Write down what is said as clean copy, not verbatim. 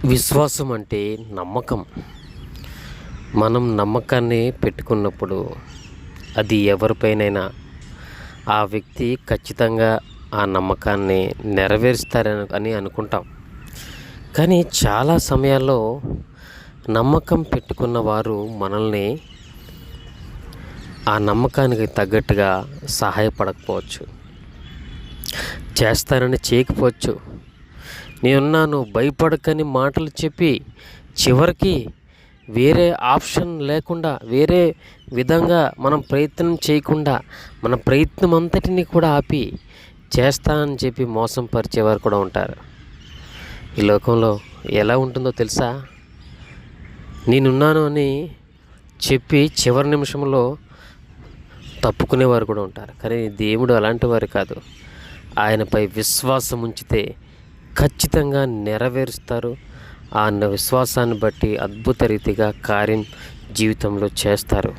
విశ్వాసం అంటే నమ్మకం. మనం నమ్మకాన్ని పెట్టుకున్నప్పుడు అది ఎవరిపైనైనా ఆ వ్యక్తి ఖచ్చితంగా ఆ నమ్మకాన్ని నెరవేరుస్తారని అనుకుంటాం. కానీ చాలా సమయాల్లో నమ్మకం పెట్టుకున్న వారు మనల్ని ఆ నమ్మకానికి తగ్గట్టుగా సహాయపడకపోవచ్చు, చేస్తానని చేయకపోవచ్చు. నేనున్నాను భయపడకని మాటలు చెప్పి చివరికి వేరే ఆప్షన్ లేకుండా వేరే విధంగా మనం ప్రయత్నం చేయకుండా మన ప్రయత్నం అంతటిని కూడా ఆపి చేస్తానని చెప్పి మోసం పరిచేవారు కూడా ఉంటారు. ఈ లోకంలో ఎలా ఉంటుందో తెలుసా? నేనున్నాను అని చెప్పి చివరి నిమిషంలో తప్పుకునేవారు కూడా ఉంటారు. కానీ దేవుడు అలాంటి వారు కాదు. ఆయనపై విశ్వాసం ఉంచితే ఖచ్చితంగా నెరవేరుస్తారు. ఆ విశ్వాసాన్ని బట్టి అద్భుత రీతిగా కార్యం జీవితంలో చేస్తారు.